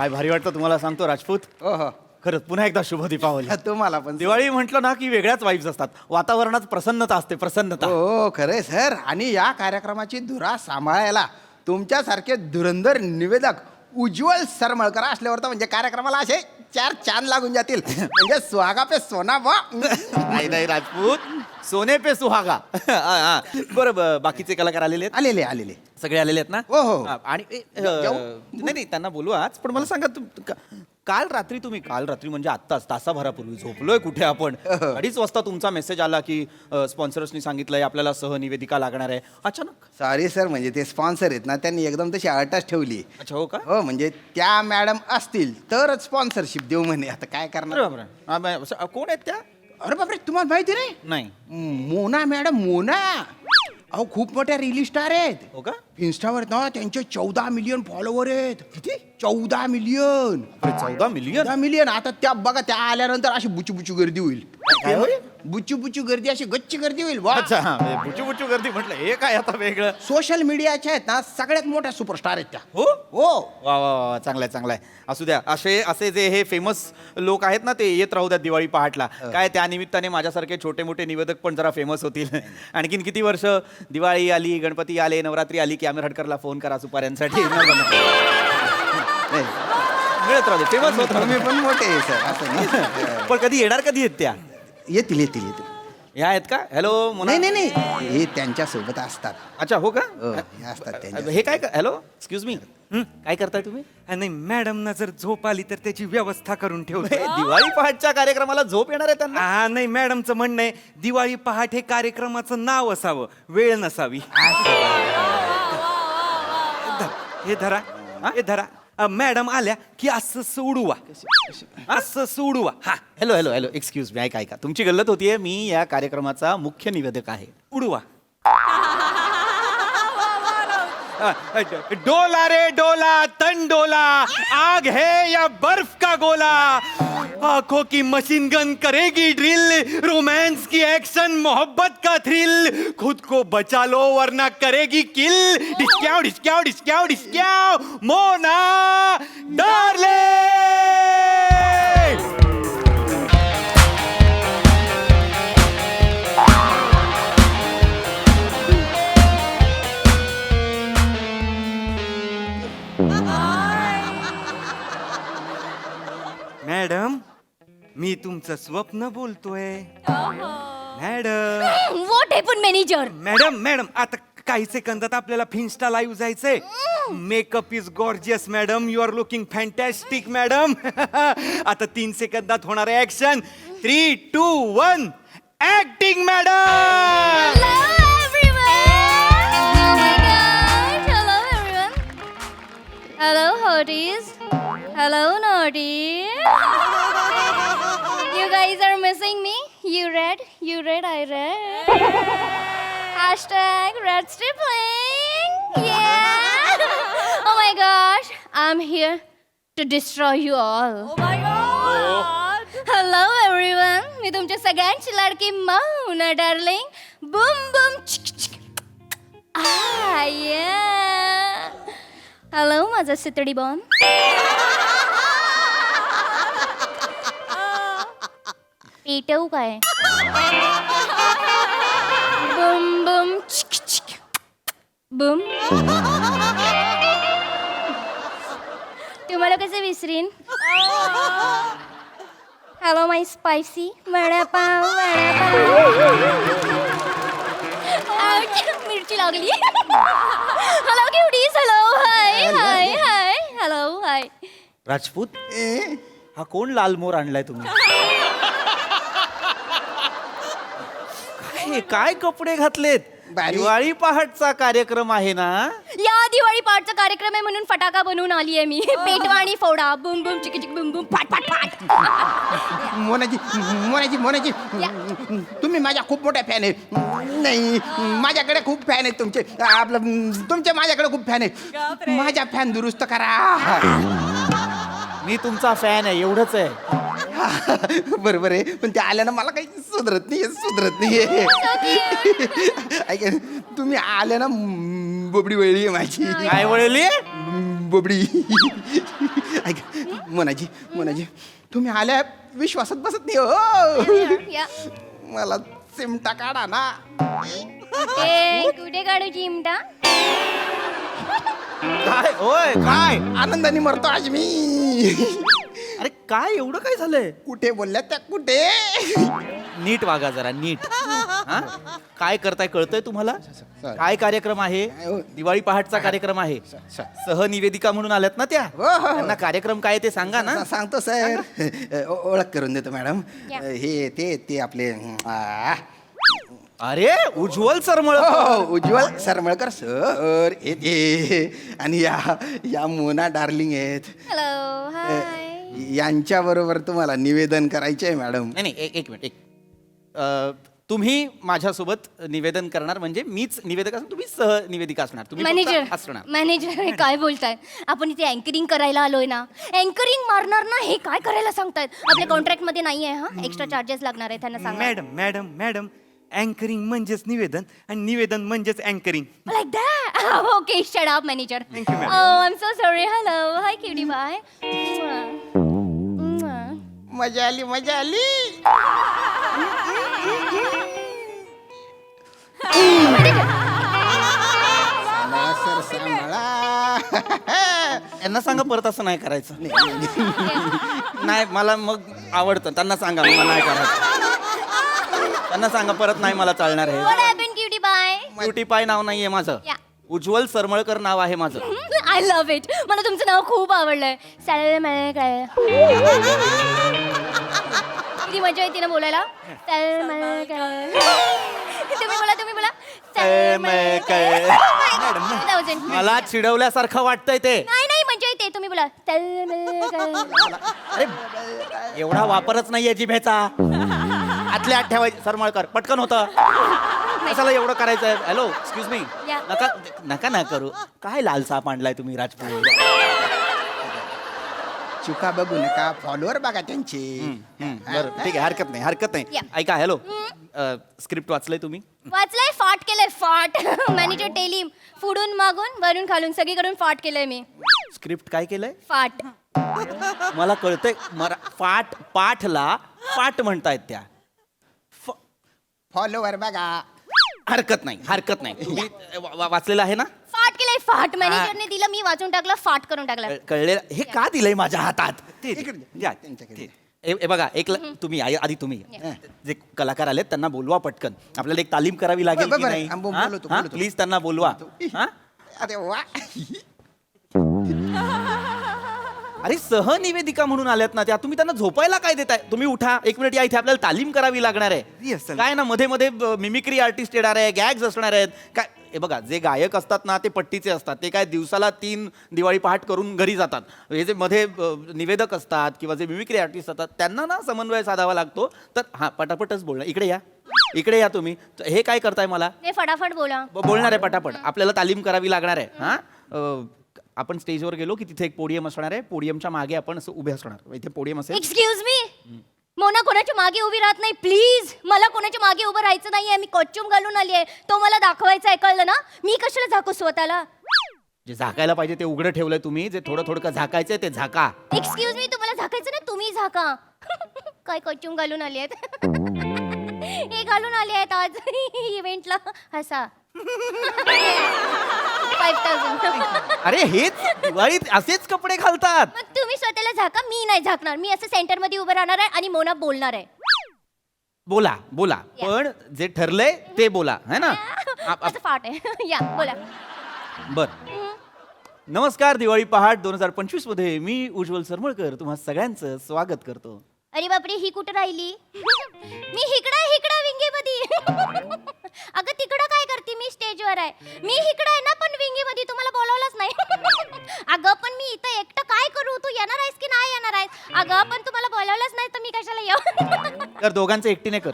काय भारी वाटतं तुम्हाला सांगतो राजपूत. हो खरंच पुन्हा एकदा शुभ दीपावली. तुम्हाला पण दिवाळी म्हटलं ना की वेगळ्याच वाईब्स असतात. वातावरणात प्रसन्नता असते, प्रसन्नता. हो खरंय सर. आणि या कार्यक्रमाची धुरा सांभाळायला तुमच्यासारखे धुरंधर निवेदक उज्ज्वल सरमळकर असल्यावर तर म्हणजे कार्यक्रमाला असे 4 चांद लागून जातील. म्हणजे सुहागा पे सोना बा. नाही नाही राजपूत, सोने पे सुहागा. बरं, बाकीचे कलाकार आलेले आहेत? आलेले सगळे आलेले आहेत ना? हो. हा, आणि जाऊ? नाही त्यांना बोलू आज. पण मला सांगा काल रात्री म्हणजे आत्ताच तासाभरापूर्वी झोपलोय कुठे आपण. 2:30 वाजता तुमचा मेसेज आला की स्पॉन्सर्सनी सांगितलंय आपल्याला सहनिवेदिका लागणार आहे. अचानक. सॉरी सर, म्हणजे ते स्पॉन्सर आहेत ना, त्यांनी एकदम तशी अटच ठेवली. अच्छा, हो का? हो, म्हणजे त्या मॅडम असतील तरच स्पॉन्सरशिप देऊ म्हणे. आता काय करणार. अरे बापरे. कोण आहेत त्या? अरे बापरे, तुम्हाला माहिती नाही? मोना मॅडम, मोना. अहो, खूप मोठ्या रील स्टार आहेत. हो का? इन्स्टावर ना त्यांचे 14 मिलियन फॉलोवर आहेत. किती? 14 मिलियन. 14 मिलियन? 14 मिलियन. आता त्या बघा, त्या आल्यानंतर अशी बुचू गर्दी होईल. काय होईल? बुचू गर्दी, अशी गच्ची गर्दी होईल. वा. अच्छा, बुचू गर्दी म्हटलं हे काय आता वेगळं. सोशल मीडियाच्या आहेत ना सगळ्यात मोठ्या सुपरस्टार आहेत त्या. हो हो. वा वा वा, चांगलाय. असू द्या. असे जे हे फेमस लोक आहेत ना, ते येत राहू द्या दिवाळी पहाटला. काय त्या निमित्ताने माझ्यासारखे छोटे मोठे निवेदक पण जरा फेमस होतील. आणखीन किती वर्ष. दिवाळी आली, गणपती आले, नवरात्री आली की आमिर हटकरला फोन करा सुपाऱ्यांसाठी. मिळत राहू दे, फेमस होत तुम्ही राहू पण मोठे आहे सर. असं नाही. दे. पण कधी येणार, कधी आहेत त्या? येतील. ह्या आहेत का? हॅलो मोना. नाही हे त्यांच्या सोबत असतात. अच्छा, हो का? हे असतात त्यांच्या. हे काय? Hello, excuse me. काय करताय तुम्ही? नाही, मॅडम ना जर झोप आली तर त्याची व्यवस्था करून ठेवतो. दिवाळी पहाटच्या कार्यक्रमाला झोप येणार आहे त्यांना? हा, नाही, मॅडमचं म्हणणं आहे दिवाळी पहाट हे कार्यक्रमाचं नाव असावं, वेळ नसावी. हे धरा. मॅडम आल्या की असं सोडवा. हा, हॅलो, एक्सक्यूज मी. ऐका, तुमची गल्लत होतीये. मी या कार्यक्रमाचा मुख्य निवेदक आहे. उडवा. डोला रे डोला, तन डोला, आग है या बर्फ का गोला, आंखों की मशीन गन करेगी ड्रिल, रोमांस की एक्शन, मोहब्बत का थ्रिल, खुद को बचा लो वरना करेगी किल, डिस्क्याओ मोना डार्लिंग. मॅडम, मी तुमचं स्वप्न बोलतोय. Madam. What happen manager? Madam, आता काही सेकंदात आपल्याला फिन्स्टा लाईव्ह जायचंय. Makeup is gorgeous madam, you are looking fantastic madam. आता 3 सेकंदात होणार आहे action. 3, 2, 1 acting madam. Hello, hotties. Hello, naughty. You guys are missing me. You read, I read. Hashtag red stripling. Yeah. Oh my gosh, I'm here to destroy you all. Oh my god. Hello, everyone. मी तुमच्या सगळ्यांची लाडकी मौना darling. Boom, boom. Yeah. Hello माझा सितडी bomb. पेटवू काय? Bum Bum boom. तुम्हाला कसं विसरीन? Hello my spicy vada pav. मिरची लागली. Hello cuties. Hi. Hello hi. Rajput, हा कोण लाल मोर आणलाय तुम्ही? काय कपडे घातलेत? दिवाळी पहाटचा कार्यक्रम आहे ना? या दिवाळी पहाटचा कार्यक्रम आहे म्हणून फटाका बनवून आली आहे मी. पेटवा आणि फोडा. बुम बुम चिक चिक बुम बुम फाट फाट फाट. मोनाजी, तुम्ही माझ्या खूप मोठ्या फॅन आहे. नाही, माझ्याकडे खूप फॅन आहेत तुमचे. तुमचे माझ्याकडे खूप फॅन आहेत. माझ्या फॅन दुरुस्त करा. मी तुमचा फॅन आहे, एवढंच आहे. बरोबर आहे, पण ते आल्यानं मला काही सुधरत नाहीये. ऐका, तुम्ही आल्या ना बोबडी वळली आहे माझी. काय वळली? बोबडी ऐक मोनाजी मोनाजी तुम्ही आल्या विश्वासात बसत नाही हो या मला चिमटा काढा ना ए कुठे काढू चिमटा काय होय काय आनंदाने मरतो आज मी अरे काय एवढं काय झालंय कुठे बोलल्या त्या कुठे नीट वागा जरा नीट हा? काय करताय कळतंय तुम्हाला सर. काय कार्यक्रम आहे हो. दिवाळी पहाटचा कार्यक्रम आहे सहनिवेदिका म्हणून आल्यात ना त्या हो, हो. त्यांना कार्यक्रम काय ते सांगा ना सांगतो सर ओळख करून देतो मॅडम या. हे ते आपले अरे उज्ज्वल सरमळ हो, उज्ज्वल सरमळकर सर हे ते आणि या मोना डार्लिंग आहेत हॅलो हाय यांच्या बरोबर तुम्हाला निवेदन करायचे आहे मॅडम नाही नाही एक मिनिट तुम्ही माझ्यासोबत निवेदन करणार म्हणजे मीच निवेदक असणार तुम्ही सहनिवेदिका असणार तुम्ही फक्त मॅनेजर असणार मॅनेजर काय बोलताय आपण इथे अँकरिंग करायला आलोय ना अँकरिंग मारणार ना हे काय करायला सांगतायत आपल्या कॉन्ट्रॅक्ट मध्ये नाहीये हा एक्स्ट्रा चार्जेस लागणार आहे त्यांना सांगा मॅडम मॅडम मॅडम अँकरिंग म्हणजेच निवेदन आणि निवेदन म्हणजेच anchoring. Like that? Okay, shut up, manager. Thank you, ma'am. Oh, I'm so sorry. Hello. Hi, cutie pie. मजा आली मजा आली सर सांभाळा यांना सांगा परत असं नाही करायचं नाही मला मग आवडतं त्यांना सांगा मला नाही करायचं त्यांना सांगा परत नाही मला चालणार आहे What happened, cutie pie? Beauty पाय नाव नाहीये माझं Yeah. उज्ज्वल सरमळकर नाव आहे माझं I love it. मला तुमचं नाव खूप आवडलंय सॅलरी मला काय किती मजा येते ना बोलायला सॅलरी मला काय तुम्ही बोला मला चिडवल्यासारखं वाटतंय ते नाही मजा येते तुम्ही बोला अरे एवढा वापरच नाहीये जिभेचा आतल्या आत ठेवायची सरमळकर पटकन होतं कशाला एवढं करायचंय हॅलो एक्सक्यूज मी या. नका ना करू काय लाल साप आणलाय तुम्ही राजपूत चुका बघू नका फॉलोअर बघा त्यांचे बरं ठीक आहे हरकत नाही या. ऐका हॅलो स्क्रिप्ट वाचलंय तुम्ही वाचलंय फाट केलंय फाट मॅनेजर टेलिम फुडून मागून वरून खालून सगळीकडून फाट केलंय मी स्क्रिप्ट काय केलंय फाट मला कळतंय पाठला पाठ म्हणतायत त्या फॉलोअर बघा हरकत नाही तुम्ही वाचलेलं आहे ना फाट केलंय फाट मॅनेजरने दिलं मी वाचून टाकलं फाट करून टाकलं कळलेलं हे का दिलंय माझ्या हातात इकडे त्यांच्याकडे हे बघा तुम्ही आधी तुम्ही जे कलाकार आलेत त्यांना बोलवा पटकन आपल्याला एक तालीम करावी लागेल बरं, बोलवतो. प्लीज त्यांना बोलवा हा? अरे वा अरे सहनिवेदिका म्हणून आल्यात ना त्या तुम्ही त्यांना झोपायला काय देताय तुम्ही उठा एक मिनिट या इथे आपल्याला तालीम करावी लागणार आहे Rehearsal. काय ना मध्ये मध्ये मिमिक्री आर्टिस्ट येणार आहे गॅग्स असणार आहेत काय हे बघा जे गायक असतात ना ते पट्टीचे असतात ते काय दिवसाला 3 दिवाळी पहाट करून घरी जातात हे जे मध्ये निवेदक असतात किंवा जे मिमिक्री आर्टिस्ट असतात त्यांना ना समन्वय साधावा लागतो तर हा पटापटच बोलणं इकडे या तुम्ही हे काय करताय मला हे फटाफट बोला बोलणार आहे पटापट आपल्याला तालीम करावी लागणार आहे हा आपण स्टेजवर गेलो की तिथे एक पोडियम असणार आहे पोडियमच्या मागे आपण असं उभे असणार इथे पोडियम असेल एक्सक्यूज मी मोना कोणाच्या मागे उभी राहत नाही प्लीज मला कोणाच्या मागे उभं राहायचं नाहीये मी कॉस्ट्युम घालून आली आहे तो मला दाखवायचा आहे कळलं ना मी कशाला झाकू स्वतःला जे झाकायला पाहिजे ते उघडं ठेवलंय तुम्ही जे थोडं झाकायचंय ते झाका एक्सक्यूज मी तुम्हाला झाकायचं ना तुम्ही झाका काय कॉस्ट्युम घालून आली आहेत हे घालून आले आहेत आज इव्हेंटला हसा 5,000 अरे हेच दिवाळीत असेच कपडे घालतात मग तुम्ही स्वतःला झाका मी नाही झाकणार मी असं सेंटर मध्ये उभं राहणार आहे आणि मोना बोलणार आहे बोला या. पण जे ठरलंय ते बोला है ना असं फाट आहे या बोला बर नमस्कार दिवाळी पहाट 2025 मध्ये मी उज्ज्वल सरमळकर तुम्हा सगळ्यांचं स्वागत करतो अरे बापरे ही कुठं राहिली मी हिकडा विंगेमध्ये अगं तिकडं काय करते मी स्टेजवर आहे मी हिकडं आहे ना पण विंगेमध्ये तुम्हाला बोलावलंच नाही अगं पण मी इथं एकटं काय करू तू येणार आहेस की नाही येणार आहेस अगं पण तुम्हाला बोलावलंच नाही तर मी कशाला येऊ तर दोघांचं एकटीने कर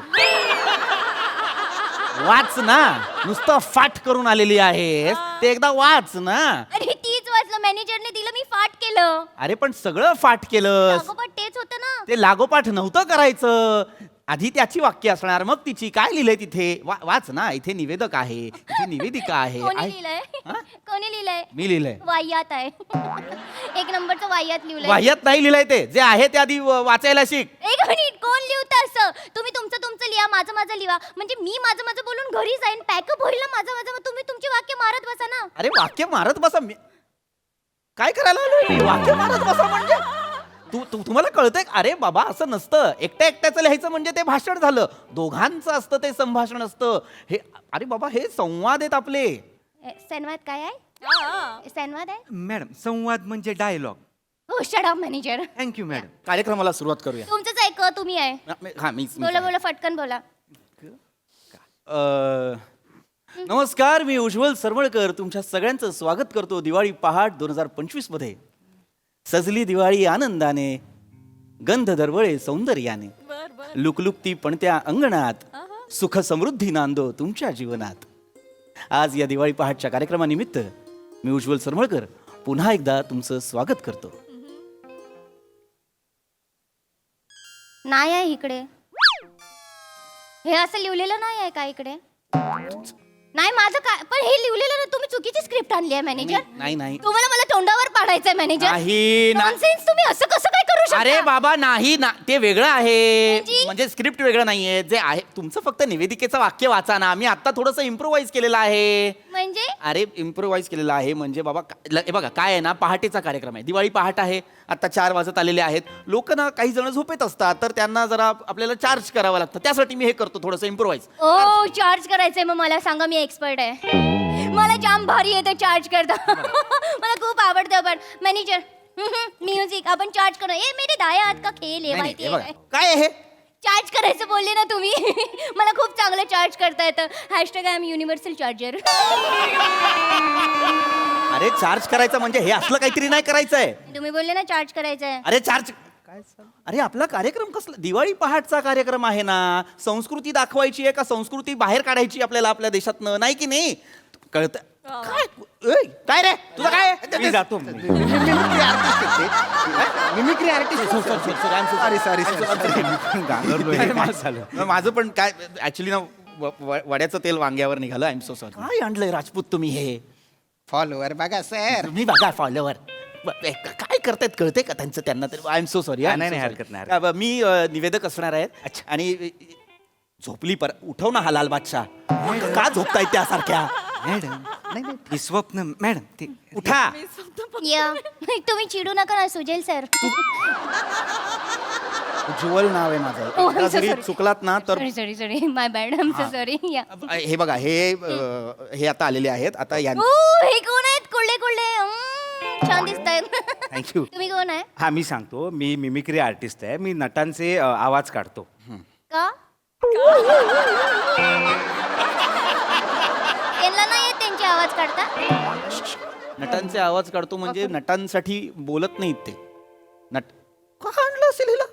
वाच ना नुसतं फाट करून आलेली आहेस ते एकदा वाच ना अरे तीच वाचलं मॅनेजरने दिलं मी फाट केलं अरे पण सगळं फाट केलंस अगं पण तेच होतं ना ते लागोपाठ नव्हतं करायचं आधी त्याची वाक्य असणार मग तिची. काय लिहिलंय तिथे? वाच ना. इथे निवेदक आहे, इथे निवेदिका आहे. कोणी आहे. लिहिलंय? हा? कोणी लिहिलंय? मी लिहिलंय. वाह्यात आहे. एक नंबरचं वाह्यात लिहिलंय. वाह्यात नाही लिहिलंय ते. जे आहे ते आधी वाचायला शिक. एक मिनिट, कोण लिहतं असं? तुम्ही तुमचं लिहा, माझं लिहा. म्हणजे मी माझं बोलून घरी जाईन, पॅकअप होईल ना माझं. मग तुम्ही तुमची वाक्य मारत बसा ना. अरे वाक्य मारत बसा. काय करायला आलोय? वाक्य मारत बसा म्हणजे तुम्हाला कळतंय? अरे बाबा असं नसतं. एकट्याचं लिहायचं म्हणजे ते भाषण झालं. दोघांचं असतं ते संभाषण असतं. हे अरे बाबा हे संवाद आहेत आपले. संवाद काय आहे? संवाद आहे? मॅडम संवाद म्हणजे डायलॉग. हो, shut up manager. Thank you madam. कार्यक्रमाला सुरुवात करूया. तुमचंच ऐक, तुम्ही आहे. हा मीच बोला फटकन बोला. नमस्कार, मी उज्ज्वल सरमळकर तुमच्या सगळ्यांचं स्वागत करतो दिवाळी पहाट 2025 मध्ये. सजली दिवाळी आनंदाने, गंध दरवळे सौंदर्याने, लुकलुकती पणत्या अंगणात, सुख समृद्धी नांदो तुमच्या जीवनात. आज या दिवाळी पहाटच्या कार्यक्रमानिमित्त मी उज्ज्वल सरमळकर पुन्हा एकदा तुमचं स्वागत करतो. नाही आहे इकडे. हे असं लिहिलेलं नाही आहे का इकडे? नाही माझं काय, पण हे लिहिलेलं ना, तुम्ही चुकीची स्क्रिप्ट आणली आहे मॅनेजर. नाही तुम्हाला मला तोंडावर पाडायचंय मॅनेजर. नाही नॉनसेन्स, तुम्ही असं कसं काय करू शकता? अरे बाबा नाही ना, ते वेगळं आहे. म्हणजे? म्हणजे स्क्रिप्ट वेगळं नाहीये. जे आहे तुमचं फक्त निवेदिकेचं वाक्य वाचा ना. मी आता थोडंसं इम्प्रोवाइज केलेलं आहे. म्हणजे अरे इम्प्रोवाइज केलेलं आहे म्हणजे बाबा हे बघा काय आहे ना, पहाटेचा कार्यक्रम आहे, दिवाळी पहाट आहे. आता 4 वाजत आलेले आहेत. लोक ना काही जण झोपेत असतात, तर त्यांना जरा आपल्याला चार्ज करावं लागतं. त्यासाठी मी हे करतो थोडंसं इम्प्रोवाइज. ओ चार्ज करायचंय, मग मला सांगा, मी एक्सपर्ट आहे. मला जाम भारी येतं चार्ज करता. मला खूप आवडतं. पण मॅनेजर म्युझिक आपण चार्ज करू. ए मेरे दाया हात का खेळ आहे, माहिती आहे काय आहे हे? चार्ज करायचं बोलले ना तुम्ही. मला खूप चांगलं चार्ज करता येतं. Hashtag I am universal charger. अरे चार्ज करायचं म्हणजे हे असलं काहीतरी नाही करायचंय. तुम्ही बोलले ना चार्ज करायचंय. अरे चार्ज काय? अरे आपला कार्यक्रम कसला? दिवाळी पहाटचा कार्यक्रम आहे ना. संस्कृती दाखवायची आहे का संस्कृती बाहेर काढायची आपल्याला आपल्या देशातनं? नाही की नाही? कळत काय? काय रे तुझं काय? मी जातो. Mimicry artist. माझं पण काय ऍक्च्युली ना वड्याचं तेल वांग्यावर निघालं. I am so sorry. काय आणलंय राजपूत तुम्ही हे? फॉलोवर बघा सर. तुम्ही बघा फॉलोवर काय करतायत कळते का त्यांचं त्यांना? तर आय एम सो सॉरी. नाही, हरकत नाही. मी निवेदक असणार आहे. आणि झोपली उठव ना हा लाल बादशाह. का झोपताय त्यासारख्या? मॅडम नाही स्वप्न मॅडम ते उठा. या तुम्ही चिडू नका ना सुजल सर. उज्ज्वल नाव आहे माझं. Oh, एकदा I'm so जरी sorry. चुकलात ना तर sorry my bad. I am so sorry. या हे बघा हे आता आलेले आहेत. आता या हे कोण आहेत? कुठले छान दिसत आहेत. थँक्यू. तुम्ही कोण आहे? हा मी सांगतो. मी मिमिक्री आर्टिस्ट आहे. मी नटांचे आवाज काढतो. का? त्यांना नाही येत त्यांचे आवाज काढता? नटांचे आवाज काढतो म्हणजे नटांसाठी बोलत नाहीत ते. नट का आणलं असेल हिला?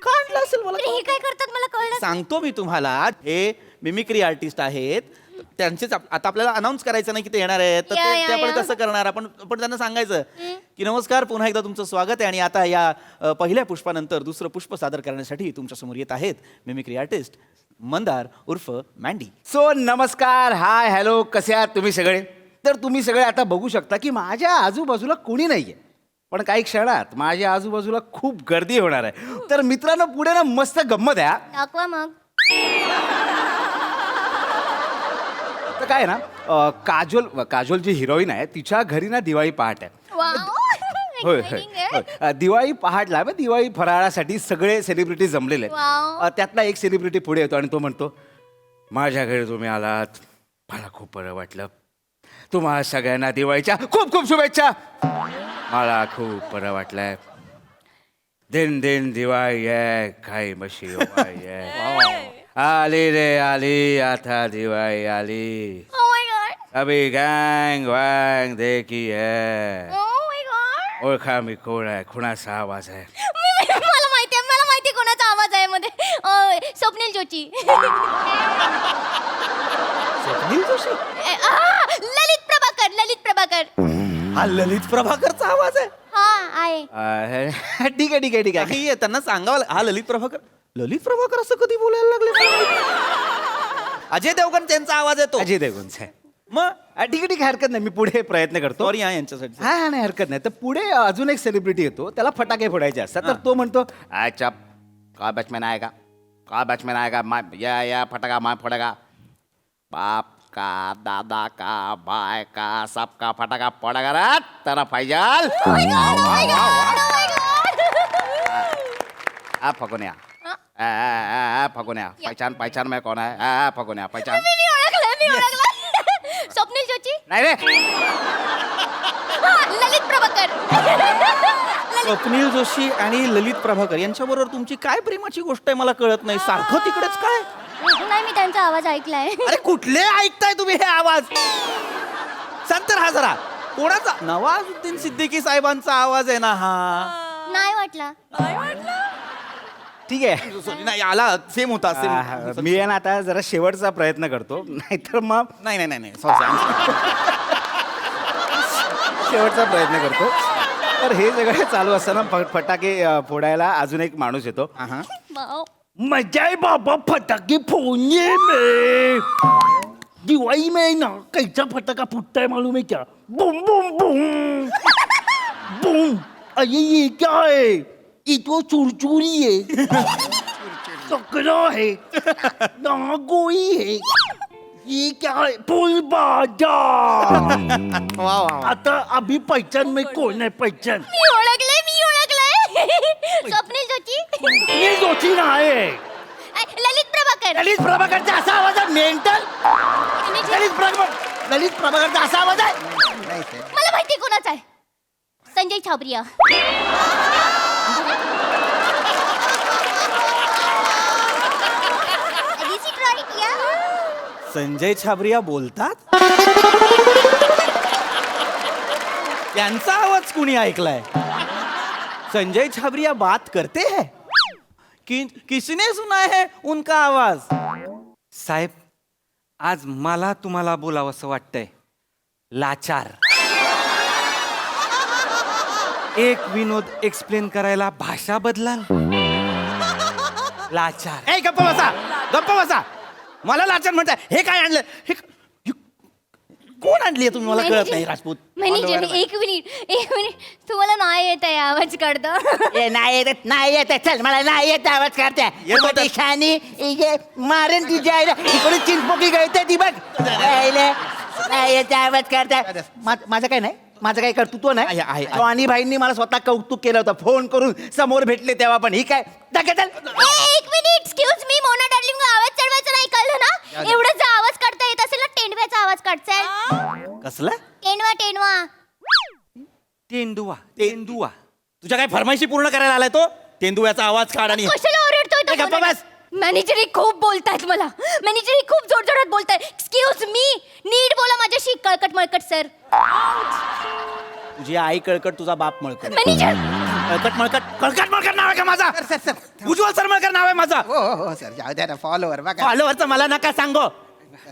का आणलं असेल मला? पण हे काय करतात मला कळलं. सांगतो मी तुम्हाला. हे मिमिक्री आर्टिस्ट आहेत. त्यांचेच आता आपल्याला अनाऊन्स करायचं नाही की ते येणार आहेत, तर या, ते आपण या. कसं करणार? आपण त्यांना सांगायचं की नमस्कार, पुन्हा एकदा तुमचं स्वागत आहे. आणि आता या पहिल्या पुष्पानंतर दुसरं पुष्प सादर करण्यासाठी तुमच्या समोर येत आहेत मिमिक्री आर्टिस्ट मंदार उर्फ मँडी. सो नमस्कार, हाय, हॅलो, कसे आहात तुम्ही सगळे? तर तुम्ही सगळे आता बघू शकता की माझ्या आजूबाजूला कोणी नाहीये, पण काही क्षणात माझ्या आजूबाजूला खूप गर्दी होणार आहे. तर मित्रांनो, पुढे ना मस्त गंमत आहे. दाखवा मग. तर काय आहे ना, काजोल जी हिरोईन आहे तिच्या घरी ना दिवाळी पहाट आहे. वाव. होय Exciting आहे. होय. दिवाळी पहाटला दिवाळी फराळासाठी सगळे सेलिब्रिटी जमलेले वाव. आहेत. त्यातला एक सेलिब्रिटी पुढे येतो आणि तो म्हणतो, माझ्या घरी तुम्ही आलात, मला खूप बरं वाटलं. तुम्हाला सगळ्यांना दिवाळीच्या खूप खूप शुभेच्छा. मला खूप बरं वाटलंय. दिन दिन दिवाळी आहे, काही मशी आली रे आली, आता दिवाळी आली. Oh my God. अभी गँग वँग देखी है. Oh my God. ओळखा मी कोण आहे, कुणाचा आवाज आहे. मला माहिती कोणाचा आवाज आहे मध्ये. स्वप्नील जोशी. स्वप्नील जोशी? ललित प्रभाकर. हा ललित प्रभाकरचा आवाज आहे. हा आहे. ठीक आहे ठीक आहे ठीक आहे. काही त्यांना सांगावं हा ललित प्रभाकर. ललित प्रभाकर असं कधी बोलायला लागले? अजय देवगण त्यांचा आवाज येतो. अजय देवगणचा आहे. मग ठीक आहे ठीक आहे, हरकत नाही, मी पुढे प्रयत्न करतो. सॉरी हा यांच्यासाठी. हा नाही हरकत नाही. तर पुढे अजून एक सेलिब्रिटी येतो, त्याला फटाके फोडायचे असतात. तर तो म्हणतो अच्छा का बॅचमॅन आहे का बॅचमॅन आहे का या फटाका मा फोडेगा बाप का दादा का बाय का सबका फटाका फोडेगा रे तेरा फैजल. फगुन्या फगुन्या पहचान मैं कौन है फगुन्या पहचान. मी ओळखलं. स्वप्नील जोशी. नाही रे ललित प्रभाकर. स्वप्नील जोशी आणि ललित प्रभाकर यांच्याबरोबर तुमची काय प्रेमाची गोष्ट आहे मला कळत नाही. सारखं तिकडेच काय? नाही, मी त्यांचा आवाज ऐकलाय. अरे कुठले ऐकताय तुम्ही हे आवाज? सांग तर हा जरा कोणाचा? नवाजुद्दीन सिद्दीकी साहेबांचा आवाज आहे ना हा. नाही वाटला. ठीक आहे. Sorry, नाही आला सेम होता सेम. मी आहे ना आता जरा शेवटचा प्रयत्न करतो, नाहीतर मग नाही सॉरी. शेवटचा प्रयत्न करतो. तर हे सगळं चालू असताना फटाके फोडायला अजून एक माणूस येतो. वाव. मजा है बाबा फटाके फोड़ने में। दिवाली में ना कैसा फटाका फूटता है मालूम है क्या? Boom boom boom boom. अरे ये क्या है? ये तो चुरचुरी है, टकरा है, नागोई है। ये क्या है? फुल बाजार। आता अभी पहचान में कौन है पहचान? मी ओळखलंय. स्वप्नील जोशी. ये जोशी ना है। ललित प्रभाकर. ललित प्रभाकरचा असा आवाज आहे मेंटल. ललित प्रभाकरचा असा आवाज आहे. नाही साहेब. मला माहिती कोणाचा आहे. Sanjay Chhabria. Is it right? Yeah. Sanjay Chhabria बोलतात? त्यांचा आवाज कुणी ऐकलाय? संजय छाबरिया बात करते हैं? किसने सुना है उनका आवाज? साहेब, आज मला तुम्हाला बोलावं असं वाटतंय. लाचार. एक विनोद एक्सप्लेन करायला भाषा बदलाल. लाचार. ए गप्पा बसा. मला लाचन म्हणताय. हे काय आणलं? हे कोण आणली तुम्ही मला कळत नाही. राजपूत मॅनेजर एक मिनिट तुम्हाला नाही येत आहे आवाज काढता. नाही येत चल मला नाही येत आवाज काढते. येतो तर. शानी मारेन तुझ्या आईला. इकडे चिंचपोकी गळते ती बघ. नाही येत आवाज काढते. माझं काय नाही, माझं काही कर्तृत्व नाही. आहे. आणि भाईंनी मला स्वतः कौतुक केलं होतं फोन करून समोर भेटले तेव्हा. पण ही काय चल. एक minute excuse me Mona darling आवाज चढवायचा नाही कळलं ना. एवढा जर आवाज काढता येत असेल ना तेंडव्याचा आवाज काढचाल. कसला? तेंडवा. तेंदुवा. तुझ्या काय फरमाईशी पूर्ण करायला आलाय तो? तेंदुव्याचा आवाज काढ आणि कशाला ओरडतोय तो? ए, गप्पा बस. मॅनेजर खूप बोलतायत मला. मॅनेजर खूप जोरजोरात बोलतायत. एक्सक्यूज मी नीट बोला माझ्याशी. कळकट मळकट सर. तुझी आई कळकट, तुझा बाप मळकट. मॅनेजर कळकट नाव आहे का माझा? सर. उज्ज्वल सरमळकर नाव आहे माझा. हो सर जाऊ द्या ना फॉलोवर बघा. फॉलोवरचं मला नका सांगो.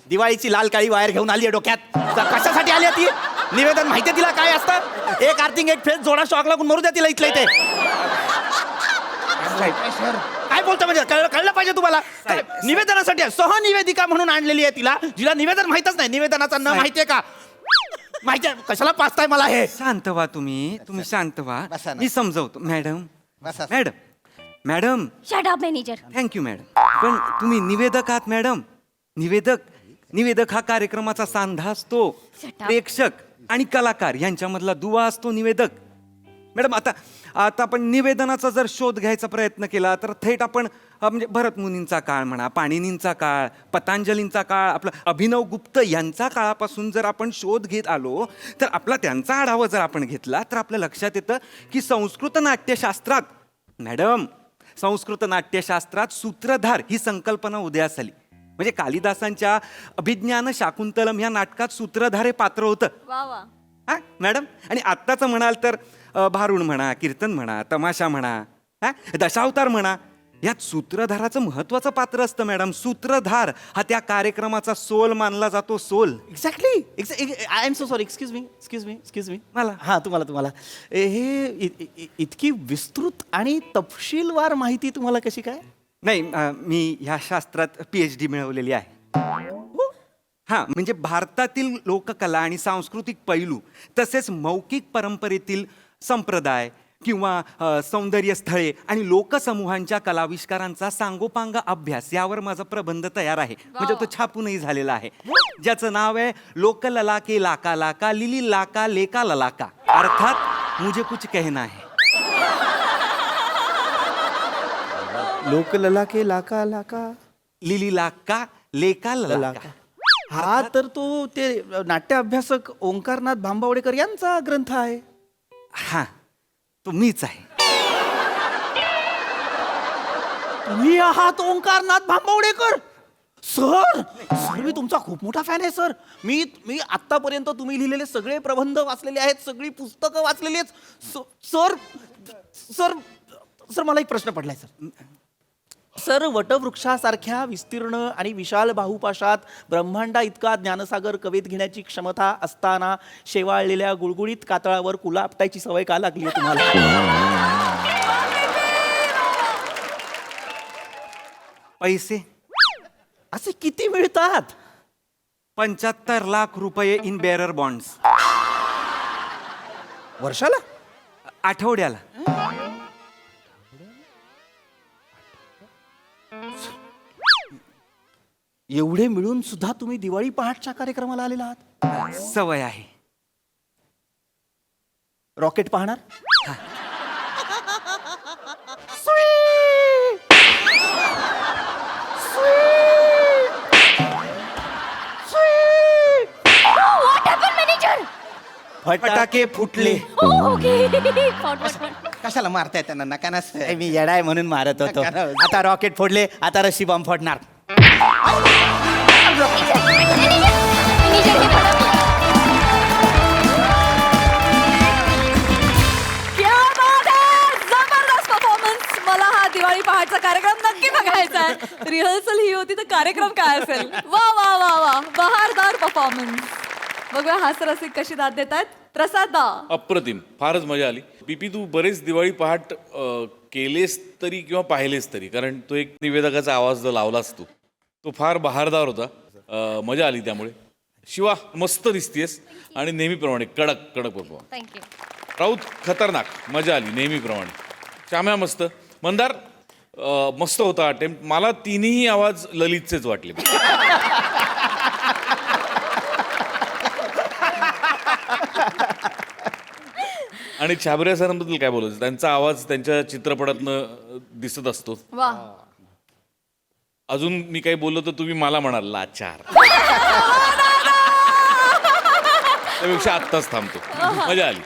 दिवाळीची लाल काळी वायर घेऊन आली आहे डोक्यात. कशासाठी आली आहे ती? निवेदन माहिती तिला काय असतं? एक आर्थिंग एक फेस जोडा शॉक लागून मरू द्या तिला इथलं इथे. काय बोलतो म्हणजे कळलं पाहिजे तुम्हाला. निवेदनासाठी सहनिवेदिका म्हणून आणलेली आहे तिला, जिला निवेदन माहितच नाही. निवेदनाचा न माहितीये का? माहिती कशाला पाचताय मला हे? शांत व्हा तुम्ही शांत व्हा. बसा ना. मी समजवतो. बसा. Madam shut up manager. Thank you madam. पण तुम्ही निवेदक आहात मॅडम. निवेदक हा कार्यक्रमाचा सांधा असतो. Shut up. प्रेक्षक आणि कलाकार यांच्यामधला दुवा असतो निवेदक. मॅडम आता आपण निवेदनाचा जर शोध घ्यायचा प्रयत्न केला तर थेट आपण म्हणजे भरत मुनींचा काळ म्हणा, पाणिनींचा काळ, पतंजलींचा काळ, आपला अभिनव गुप्त यांचा काळापासून जर आपण शोध घेत आलो तर आपला त्यांचा आढावा जर आपण घेतला तर आपल्या लक्षात येतं की संस्कृत नाट्यशास्त्रात सूत्रधार ही संकल्पना उदयास आली. म्हणजे कालिदासांच्या अभिज्ञान शाकुंतलम या नाटकात सूत्रधार हे पात्र होतं. हा मॅडम. आणि आत्ताचं म्हणाल तर भारुड म्हणा, कीर्तन म्हणा, तमाशा म्हणा, हा दशावतार म्हणा, यात सूत्रधाराचं महत्वाचं पात्र असतं मॅडम. सूत्रधार हा त्या कार्यक्रमाचा सोल मानला जातो. Soul. Exactly. I am so sorry. Excuse me. मला तुम्हाला हे इतकी विस्तृत आणि तपशीलवार माहिती तुम्हाला कशी काय? नाही मी ह्या शास्त्रात PhD मिळवलेली आहे. हां, म्हणजे भारतातील लोककला आणि सांस्कृतिक पैलू तसेच मौखिक परंपरेतील संप्रदाय किंवा सौंदर्य स्थळे आणि लोकसमूहांच्या कलाविष्कारांचा सांगोपांग अभ्यास यावर माझा प्रबंध तयार आहे. म्हणजे तो छापूनही झालेला आहे, ज्याचं नाव आहे लोकलला के लाका लाका लिली लाका लेका ललाका, अर्थात मुझे कुछ कहना है. लोकलला के लाका लाका लिली लाका लेका ललाका. हा तर तो ते नाट्य अभ्यासक ओंकारनाथ भांबावडेकर यांचा ग्रंथ आहे. हां, तो मीच आहे. तुम्ही आहात ओंकारनाथ भांबावडेकर? सर सर मी तुमचा खूप मोठा फॅन आहे सर. मी मी आतापर्यंत तुम्ही लिहिलेले सगळे प्रबंध वाचलेले आहेत, सगळी पुस्तकं वाचलेली आहेत. सर सर सर मला एक प्रश्न पडलाय सर. सर वटवृक्षासारख्या विस्तीर्ण आणि विशाल बाहुपाशात ब्रह्मांडा इतका ज्ञानसागर कवेत घेण्याची क्षमता असताना शेवाळलेल्या गुळगुळीत कातळावर कुला आपटायची सवय का लागली आहे तुम्हाला? पैसे असे किती मिळतात? 75 लाख रुपये इन बेअरर बॉन्ड्स वर्षाला? आठवड्याला. एवढे मिळून सुद्धा तुम्ही दिवाळी पहाटच्या कार्यक्रमाला आलेला आहात? सवय आहे. रॉकेट पाहणार? What happened, manager? फटाके फुटले. Oh, okay. Fort. कशाला मारताय त्यांना नका ना सर. मी येडाय म्हणून मारत होतो. आता रॉकेट फोडले, आता रशी बॉम्ब फोडणार. क्या बात है! जबरदस्त परफॉर्मन्स. मला हा दिवाळी पहाटचा कार्यक्रम नक्की बघायचा आहे. रिहर्सल ही होती तर कार्यक्रम काय असेल. वा वा वा वा, बहारदार परफॉर्मन्स. बघूया हास्यरसिक कशी दाद देत आहेत. प्रसाद दा. अप्रतिम, फारच मजा आली. पीपी तू बरेच दिवाळी पहाट केलेस तरी किंवा पाहिलेस तरी, कारण तो एक निवेदकाचा आवाज जो लावलास तो फार बहारदार होता. मजा आली त्यामुळे. शिवा मस्त दिसतेस आणि नेहमीप्रमाणे कडक कडक परफॉर्म. Thank you. राऊत खतरनाक, मजा आली नेहमीप्रमाणे. श्याम्या मस्त. मंदार मस्त होता अटेम्प्ट. मला तिन्ही आवाज ललितचेच वाटले. आणि छाबऱ्या सरांबद्दल काय बोलायचं, त्यांचा आवाज त्यांच्या चित्रपटातनं दिसत असतो. वा. अजून मी काही बोललो तर तुम्ही मला म्हणाल लाचार. त्यापेक्षा आत्ताच थांबतो. मजा आली.